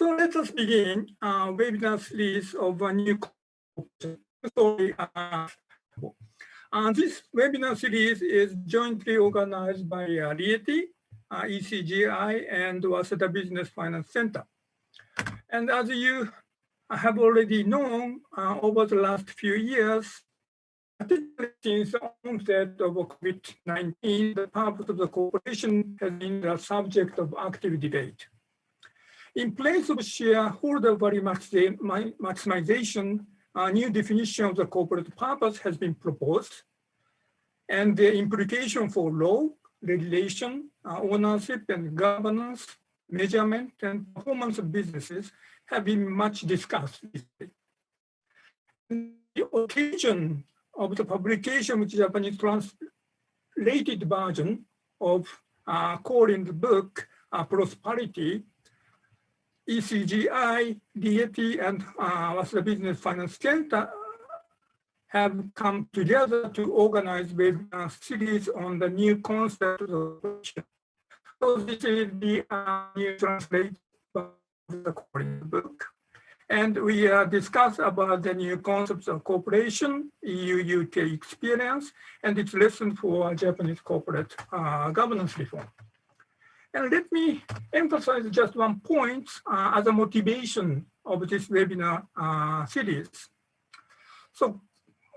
So let us begin a webinar series of a new story. This webinar series is jointly organized by RIETI-ECGI and Waseda Business Finance Center. And as you have already known, over the last few years, particularly since the onset of COVID-19, the purpose of the corporation has been the subject of active debate. In place of shareholder value maximization, a new definition of the corporate purpose has been proposed, and the implication for law, regulation, ownership and governance, measurement and performance of businesses have been much discussed. The occasion of the publication of the Japanese translated version of Colin's book, Prosperity, ECGI, RIETI, and Waseda Business Finance Center have come together to organize a series on the new concept of the corporation. So this is the new translation of the Colin book. And we discuss about the new concepts of corporation, EU-UK experience, and its lesson for Japanese corporate governance reform. And let me emphasize just one point as a motivation of this webinar series. So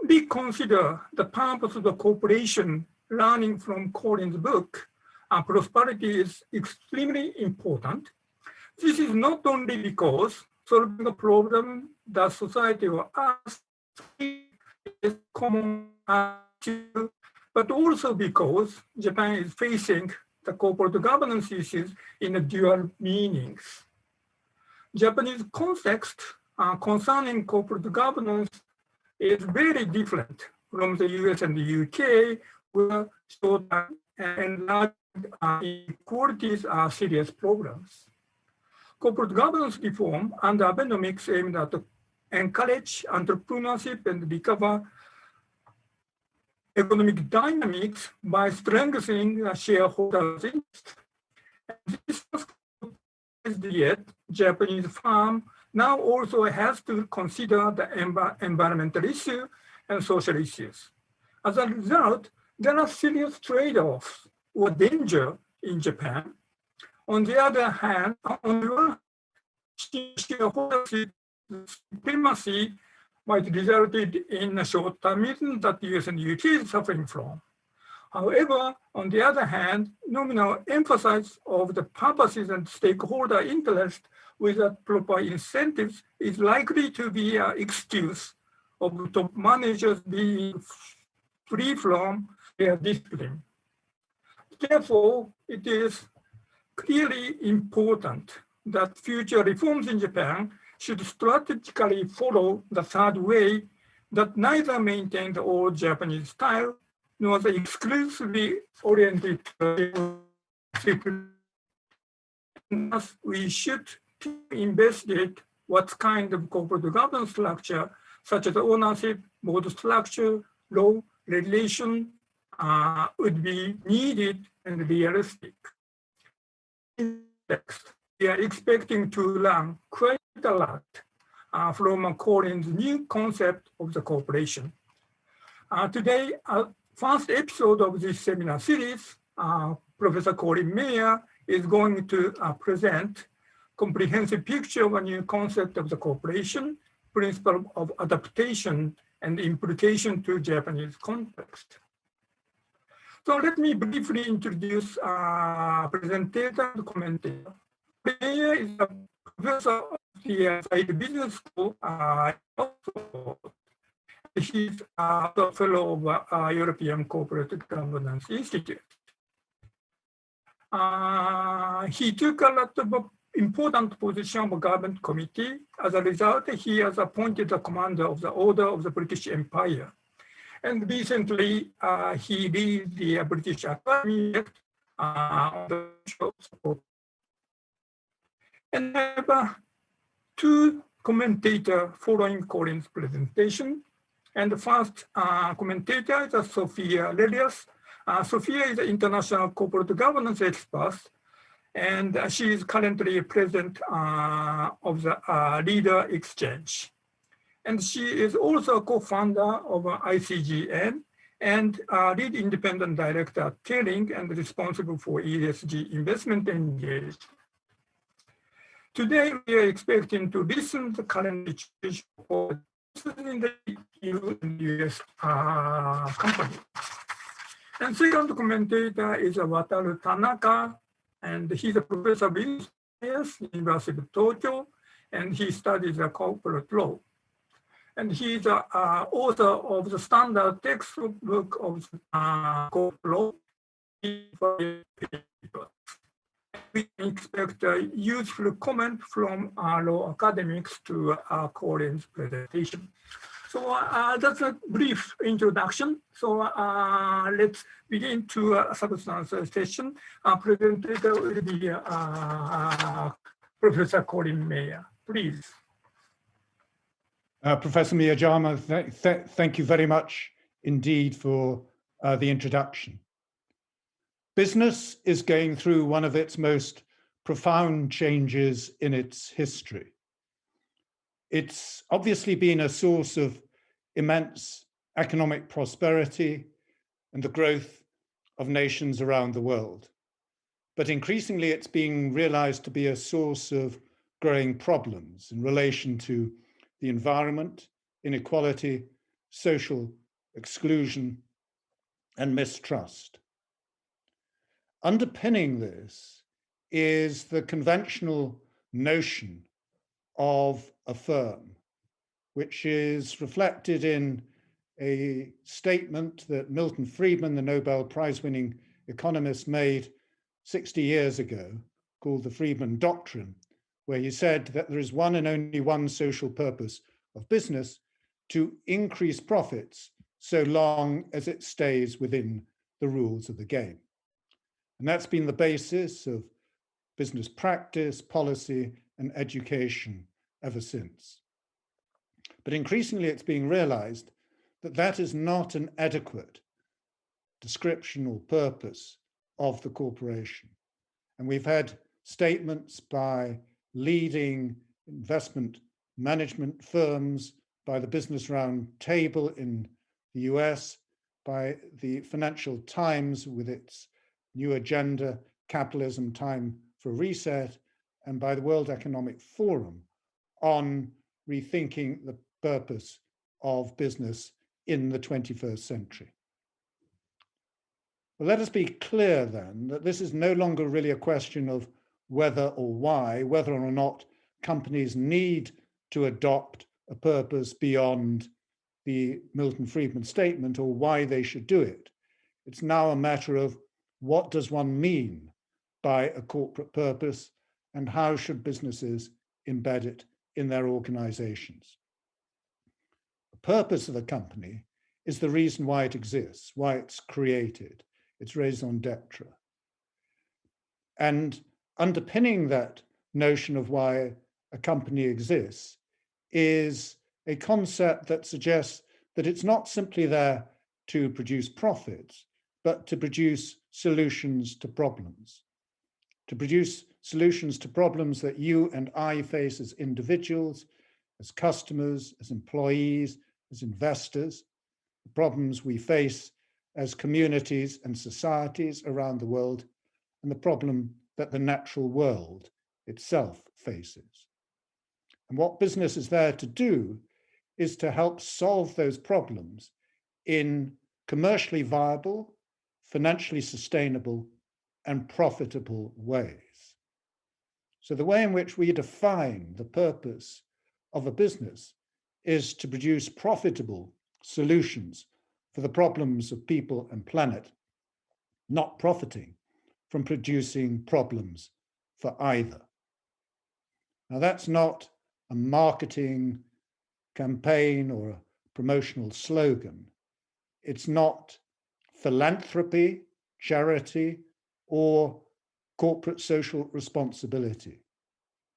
we consider the purpose of the corporation learning from Colin's book, Prosperity, is extremely important. This is not only because solving a problem that society will ask is common, but also because Japan is facing the corporate governance issues in a dual meanings. Japanese context concerning corporate governance is very different from the US and the UK, where short and large inequalities are serious problems. Corporate governance reform and Abenomics aimed at encourage entrepreneurship and recover economic dynamics by strengthening shareholders' interest. This is yet Japanese firm now also has to consider the environmental issue and social issues. As a result, there are serious trade-offs or danger in Japan. On the other hand, on the one hand, shareholder supremacy might result in a short-termism that the US and UK is suffering from. However, on the other hand, nominal emphasis of the purposes and stakeholder interest without proper incentives is likely to be an excuse of top managers being free from their discipline. Therefore, it is clearly important that future reforms in Japan should strategically follow the third way that neither maintain the old Japanese style nor the exclusively oriented. Thus, we should investigate what kind of corporate governance structure, such as ownership, board structure, law, regulation, would be needed and realistic. In text, we are expecting to learn quite a lot from Colin's new concept of the corporation. Today, first episode of this seminar series, Professor Colin Mayer is going to present comprehensive picture of a new concept of the corporation, principle of adaptation, and implication to Japanese context. So let me briefly introduce presenter and commentator. Mayer is a professor of the Saïd Business School. He's a fellow of European Corporate Governance Institute. He took a lot of important position of government committee. As a result, he has appointed the commander of the Order of the British Empire. And recently, he leads the British Academy on the support. And I have two commentators following Colin's presentation. And the first commentator is Sophia Lelius. Sophia is an international corporate governance expert And she is currently president of the Leader Exchange. And she is also a co-founder of ICGN and lead independent director at Tailing and responsible for ESG investment engagement. Today, we are expecting to listen to the current situation for in the EU and US company. And second commentator is Wataru Tanaka, and he's a professor of University of Tokyo, and he studies corporate law. And he's the author of the standard textbook of corporate law. We expect a useful comment from law academics to Colin's presentation. So that's a brief introduction. So let's begin to a substantial session. Presenter will be Professor Colin Mayer. Please. Professor MIYAJIMA, thank you very much indeed for the introduction. Business is going through one of its most profound changes in its history. It's obviously been a source of immense economic prosperity and the growth of nations around the world. But increasingly, it's being realized to be a source of growing problems in relation to the environment, inequality, social exclusion, and mistrust. Underpinning this is the conventional notion of a firm, which is reflected in a statement that Milton Friedman, the Nobel Prize-winning economist, made 60 years ago, called the Freedman Doctrine, where he said that there is one and only one social purpose of business: to increase profits so long as it stays within the rules of the game. And that's been the basis of business practice, policy, and education ever since. But increasingly, it's being realized that that is not an adequate description or purpose of the corporation. And we've had statements by leading investment management firms, by the Business Roundtable in the US, by the Financial Times with its new agenda, Capitalism, Time for Reset, and by the World Economic Forum on rethinking the purpose of business in the 21st century. Well, let us be clear then that this is no longer really a question of whether or why, whether or not companies need to adopt a purpose beyond the Milton Friedman statement or why they should do it. It's now a matter of what does one mean by a corporate purpose and how should businesses embed it in their organizations. The purpose of a company is the reason why it exists, why it's created, its raison d'etre. And underpinning that notion of why a company exists is a concept that suggests that it's not simply there to produce profits, but to produce solutions to problems. To produce solutions to problems that you and I face as individuals, as customers, as employees, as investors, the problems we face as communities and societies around the world, and the problem that the natural world itself faces. And what business is there to do is to help solve those problems in commercially viable, financially sustainable, and profitable ways. So the way in which we define the purpose of a business is to produce profitable solutions for the problems of people and planet, not profiting from producing problems for either. Now, that's not a marketing campaign or a promotional slogan. It's not philanthropy, charity, or corporate social responsibility.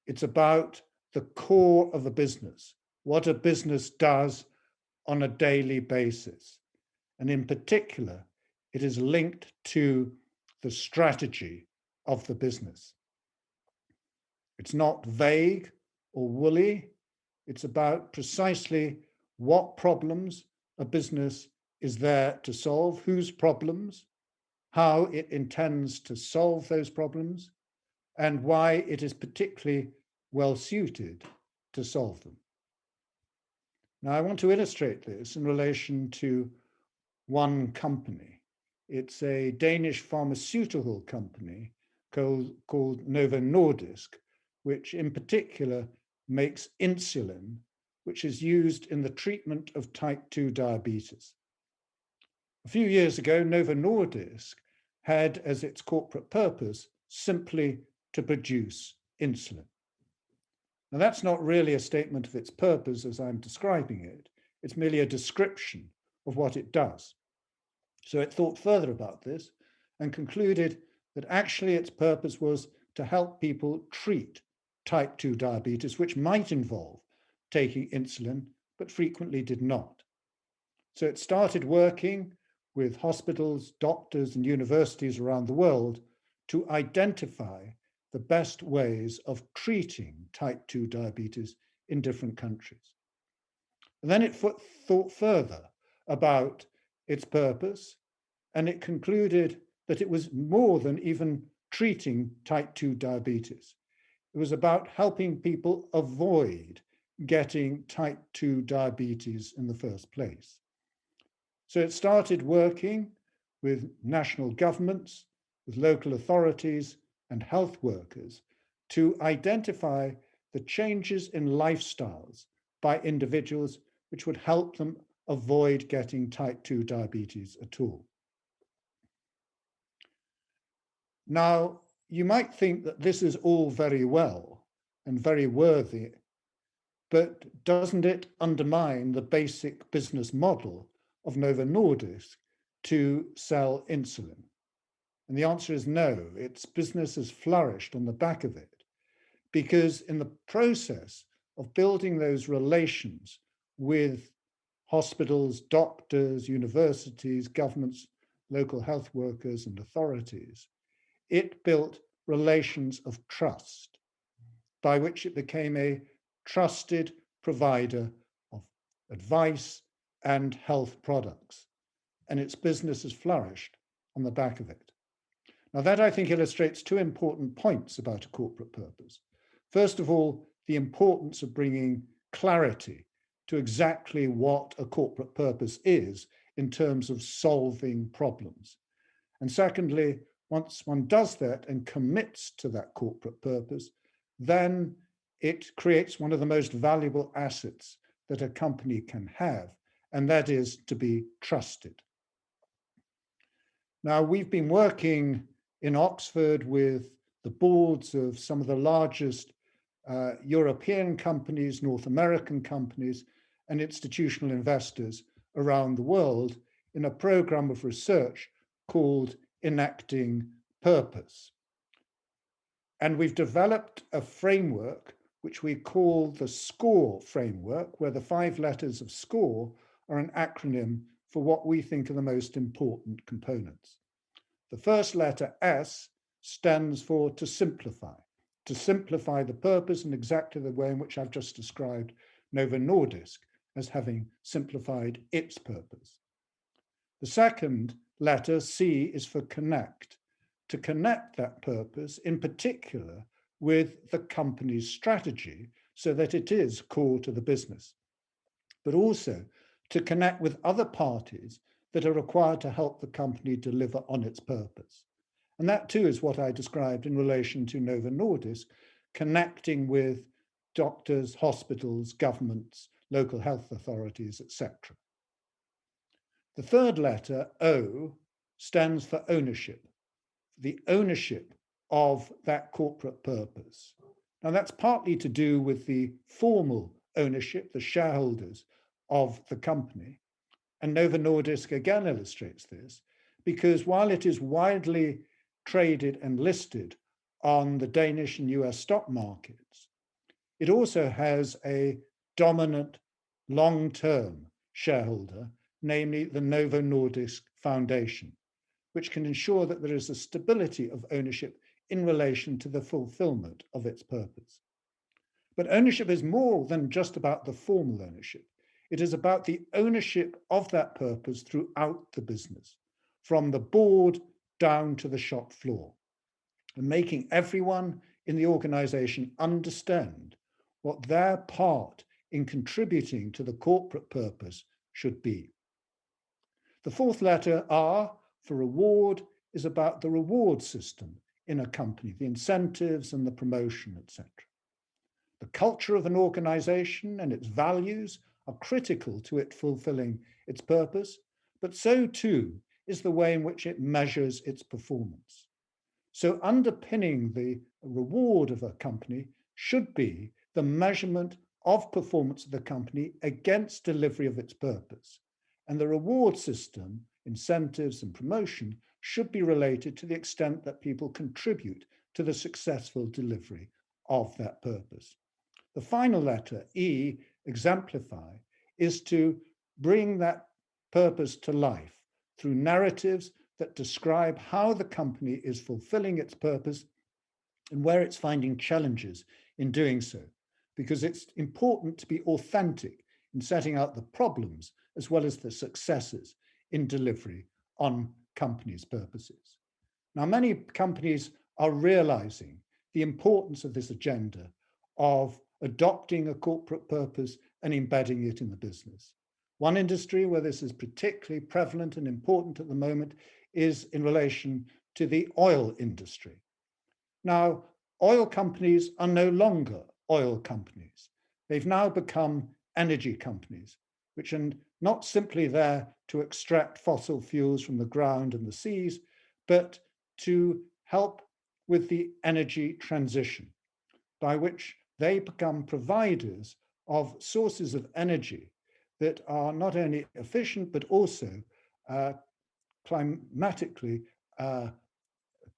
It's about the core of a business, what a business does on a daily basis. And in particular, it is linked to the strategy of the business. It's not vague or woolly. It's about precisely what problems a business is there to solve, whose problems, how it intends to solve those problems, and why it is particularly well suited to solve them. Now, I want to illustrate this in relation to one company. It's a Danish pharmaceutical company called Novo Nordisk, which in particular makes insulin, which is used in the treatment of type 2 diabetes. A few years ago, Novo Nordisk had as its corporate purpose simply to produce insulin. Now, that's not really a statement of its purpose as I'm describing it. It's merely a description of what it does. So it thought further about this and concluded that actually its purpose was to help people treat type 2 diabetes, which might involve taking insulin, but frequently did not. So it started working with hospitals, doctors, and universities around the world to identify the best ways of treating type 2 diabetes in different countries. And then it thought further about its purpose, and it concluded that it was more than even treating type 2 diabetes. It was about helping people avoid getting type 2 diabetes in the first place. So it started working with national governments, with local authorities and health workers to identify the changes in lifestyles by individuals which would help them avoid getting type 2 diabetes at all. Now, you might think that this is all very well and very worthy, but doesn't it undermine the basic business model of Novo Nordisk to sell insulin? And the answer is no. Its business has flourished on the back of it, because in the process of building those relations with hospitals, doctors, universities, governments, local health workers, and authorities, it built relations of trust by which it became a trusted provider of advice and health products. And its business has flourished on the back of it. Now, that I think illustrates two important points about a corporate purpose. First of all, the importance of bringing clarity to exactly what a corporate purpose is in terms of solving problems. And secondly, once one does that and commits to that corporate purpose, then it creates one of the most valuable assets that a company can have, and that is to be trusted. Now, we've been working in Oxford with the boards of some of the largest European companies, North American companies, and institutional investors around the world in a program of research called Enacting Purpose. And we've developed a framework which we call the SCORE framework, where the 5 letters of SCORE are an acronym for what we think are the most important components. The first letter, S, stands for to simplify the purpose in exactly the way in which I've just described Novo Nordisk as having simplified its purpose. The second letter, C, is for connect, to connect that purpose in particular with the company's strategy so that it is core to the business, but also to connect with other parties that are required to help the company deliver on its purpose. And that too is what I described in relation to Novo Nordisk, connecting with doctors, hospitals, governments, local health authorities, etc. The third letter, O, stands for ownership, the ownership of that corporate purpose. Now that's partly to do with the formal ownership, the shareholders of the company. And Novo Nordisk again illustrates this, because while it is widely traded and listed on the Danish and US stock markets, it also has a dominant long-term shareholder, namely the Novo Nordisk Foundation, which can ensure that there is a stability of ownership in relation to the fulfillment of its purpose. But ownership is more than just about the formal ownership. It is about the ownership of that purpose throughout the business, from the board down to the shop floor, and making everyone in the organization understand what their part in contributing to the corporate purpose should be. The fourth letter, R, for reward, is about the reward system in a company, the incentives and the promotion, etc. The culture of an organization and its values are critical to it fulfilling its purpose, but so too is the way in which it measures its performance. So underpinning the reward of a company should be the measurement of performance of the company against delivery of its purpose. And the reward system, incentives and promotion, should be related to the extent that people contribute to the successful delivery of that purpose. The final letter, E, exemplify, is to bring that purpose to life through narratives that describe how the company is fulfilling its purpose and where it's finding challenges in doing so, because it's important to be authentic in setting out the problems as well as the successes in delivery on companies' purposes. Now, many companies are realizing the importance of this agenda of adopting a corporate purpose and embedding it in the business. One industry where this is particularly prevalent and important at the moment is in relation to the oil industry. Now, oil companies are no longer oil companies. They've now become energy companies, which are not simply there to extract fossil fuels from the ground and the seas, but to help with the energy transition, by which they become providers of sources of energy that are not only efficient, but also climatically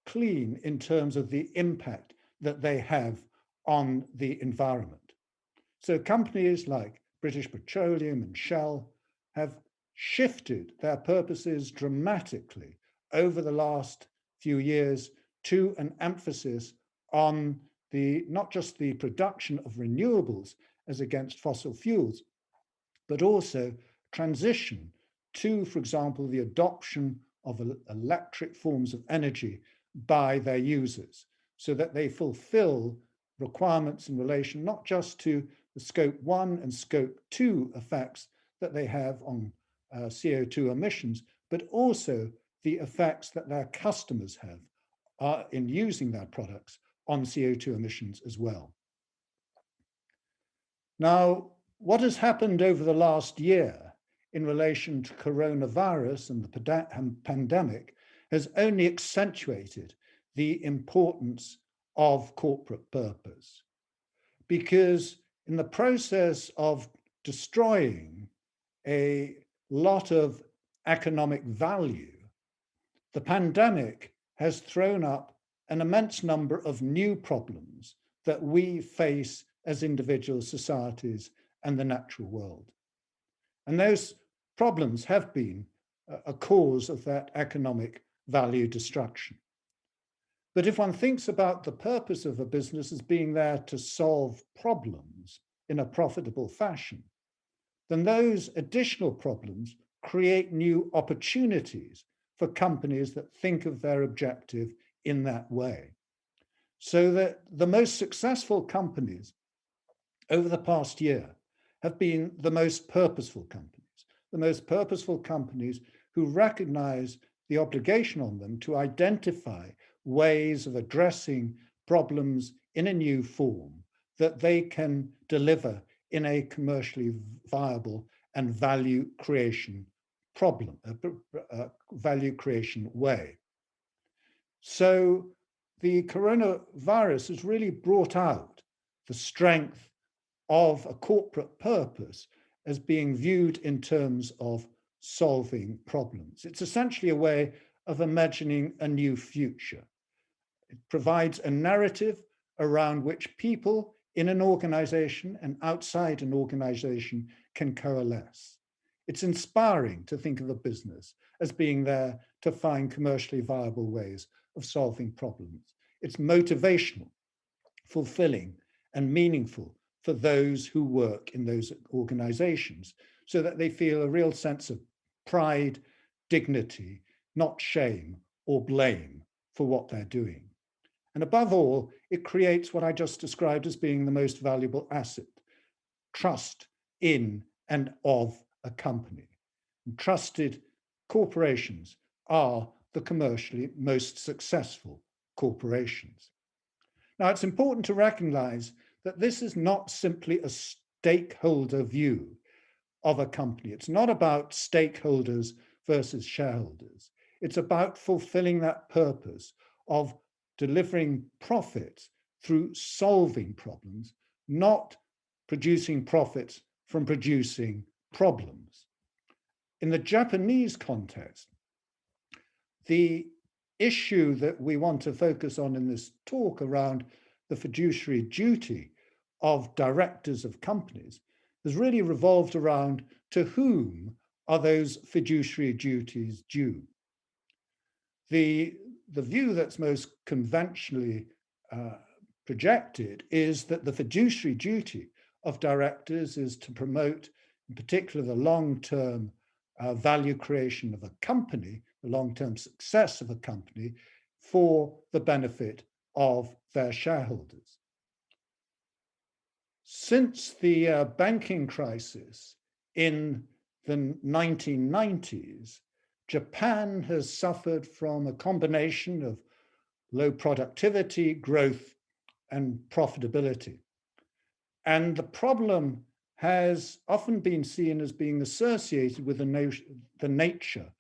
clean in terms of the impact that they have on the environment. So companies like British Petroleum and Shell have shifted their purposes dramatically over the last few years to an emphasis on not just the production of renewables as against fossil fuels, but also transition to, for example, the adoption of electric forms of energy by their users, so that they fulfill requirements in relation not just to the scope 1 and scope 2 effects that they have on CO2 emissions, but also the effects that their customers have in using their products on CO2 emissions as well. Now, what has happened over the last year in relation to coronavirus and the pandemic has only accentuated the importance of corporate purpose. Because in the process of destroying a lot of economic value, the pandemic has thrown up an immense number of new problems that we face as individual societies and the natural world. And those problems have been a cause of that economic value destruction. But if one thinks about the purpose of a business as being there to solve problems in a profitable fashion, then those additional problems create new opportunities for companies that think of their objective in that way. So that the most successful companies over the past year have been the most purposeful companies who recognize the obligation on them to identify ways of addressing problems in a new form that they can deliver in a commercially viable and value creation way. So the coronavirus has really brought out the strength of a corporate purpose as being viewed in terms of solving problems. It's essentially a way of imagining a new future. It provides a narrative around which people in an organization and outside an organization can coalesce. It's inspiring to think of a business as being there to find commercially viable ways of solving problems. It's motivational, fulfilling, and meaningful for those who work in those organizations, so that they feel a real sense of pride, dignity, not shame or blame for what they're doing. And above all, it creates what I just described as being the most valuable asset, trust in and of a company. And trusted corporations are the commercially most successful corporations. Now, it's important to recognize that this is not simply a stakeholder view of a company. It's not about stakeholders versus shareholders. It's about fulfilling that purpose of delivering profits through solving problems, not producing profits from producing problems. In the Japanese context, the issue that we want to focus on in this talk around the fiduciary duty of directors of companies has really revolved around to whom are those fiduciary duties due. The view that's most conventionally projected is that the fiduciary duty of directors is to promote, in particular, the long-term value creation of a company, the long-term success of a company for the benefit of their shareholders. Since the banking crisis in the 1990s, Japan has suffered from a combination of low productivity, growth, and profitability. And the problem has often been seen as being associated with the nature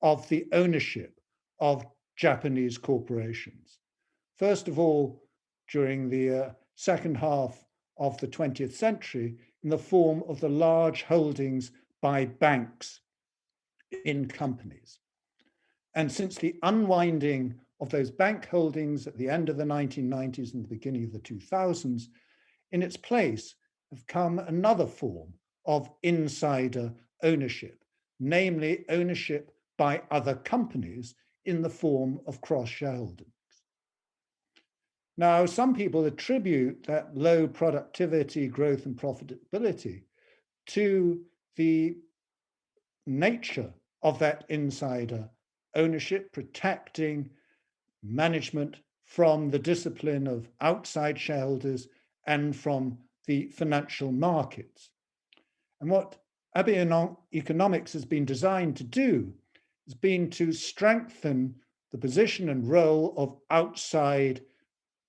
of the ownership of Japanese corporations. First of all, during the second half of the 20th century, in the form of the large holdings by banks in companies. And since the unwinding of those bank holdings at the end of the 1990s and the beginning of the 2000s, in its place have come another form of insider ownership, namely ownership by other companies in the form of cross-shareholding. Now, some people attribute that low productivity, growth, and profitability to the nature of that insider ownership, protecting management from the discipline of outside shareholders and from the financial markets. And what Abe economics has been designed to do has been to strengthen the position and role of outside,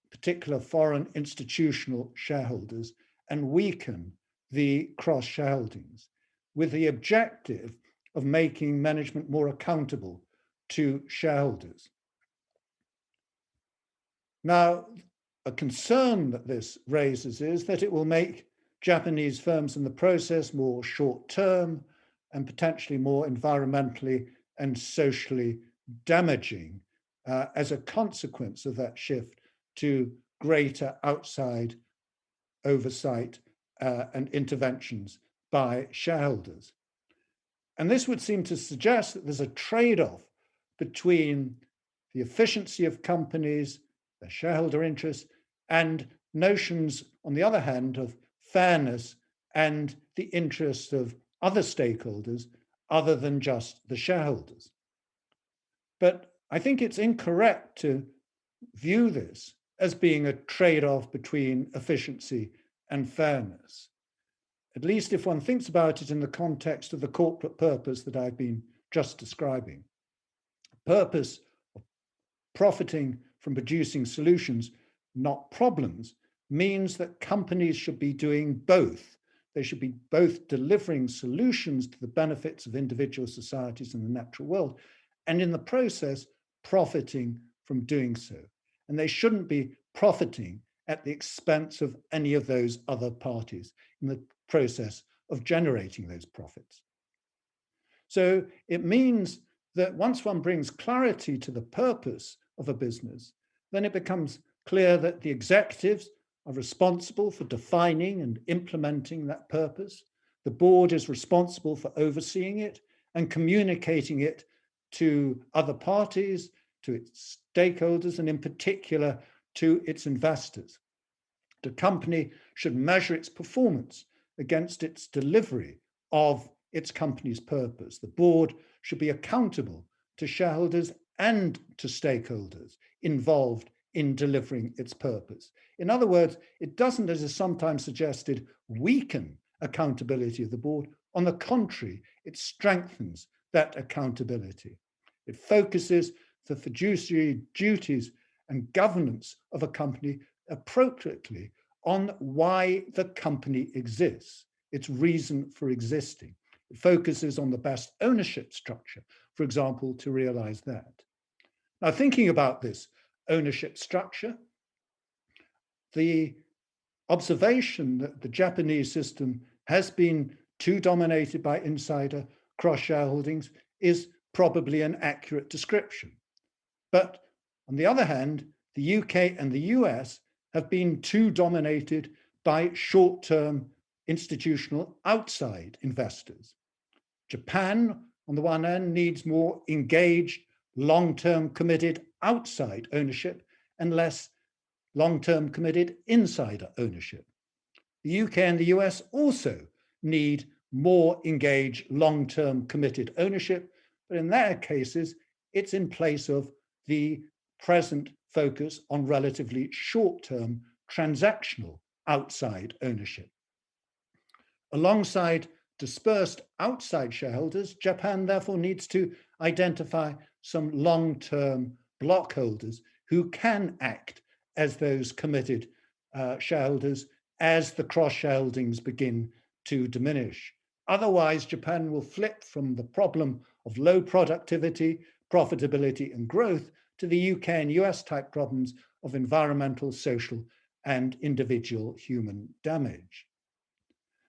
particular foreign institutional shareholders, and weaken the cross-shareholdings with the objective of making management more accountable to shareholders. Now, a concern that this raises is that it will make Japanese firms in the process more short-term and potentially more environmentally and socially damaging as a consequence of that shift to greater outside oversight and interventions by shareholders. And this would seem to suggest that there's a trade-off between the efficiency of companies, their shareholder interests, and notions, on the other hand, of fairness and the interests of other stakeholders other than just the shareholders. But I think it's incorrect to view this as being a trade-off between efficiency and fairness, at least if one thinks about it in the context of the corporate purpose that I've been just describing. Purpose of profiting from producing solutions, not problems, means that companies should be doing both. They should be both delivering solutions to the benefits of individual societies and the natural world, and in the process, profiting from doing so. And they shouldn't be profiting at the expense of any of those other parties in the process of generating those profits. So it means that once one brings clarity to the purpose of a business, then it becomes clear that the executives are responsible for defining and implementing that purpose. The board is responsible for overseeing it and communicating it to other parties, to its stakeholders, and in particular to its investors. The company should measure its performance against its delivery of its company's purpose. The board should be accountable to shareholders and to stakeholders involved in delivering its purpose. In other words, it doesn't, as is sometimes suggested, weaken accountability of the board. On the contrary, it strengthens that accountability. It focuses the fiduciary duties and governance of a company appropriately on why the company exists, its reason for existing. It focuses on the best ownership structure, for example, to realize that. Now, thinking about this ownership structure, the observation that the Japanese system has been too dominated by insider cross-shareholdings is probably an accurate description. But on the other hand, the UK and the US have been too dominated by short-term institutional outside investors. Japan, on the one hand, needs more engaged, long-term committed outside ownership and less long-term committed insider ownership. The UK and the US also need more engaged, long-term committed ownership, but in their cases, it's in place of the present focus on relatively short-term transactional outside ownership. Alongside dispersed outside shareholders, Japan therefore needs to identify some long-term block holders who can act as those committed shareholders as the cross-shareholdings begin to diminish. Otherwise, Japan will flip from the problem of low productivity, profitability, and growth to the UK and US type problems of environmental, social, and individual human damage.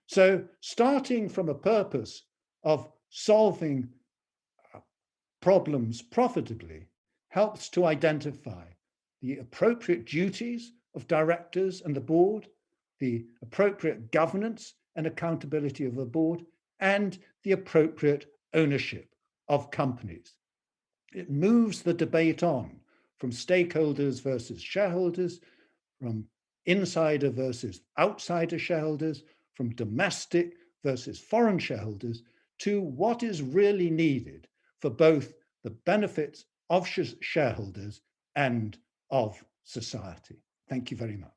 So, starting from a purpose of solving problems profitably helps to identify the appropriate duties of directors and the board, the appropriate governance and accountability of the board, and the appropriate ownership of companies. It moves the debate on from stakeholders versus shareholders, from insider versus outsider shareholders, from domestic versus foreign shareholders, to what is really needed for both the benefits of shareholders and of society. Thank you very much.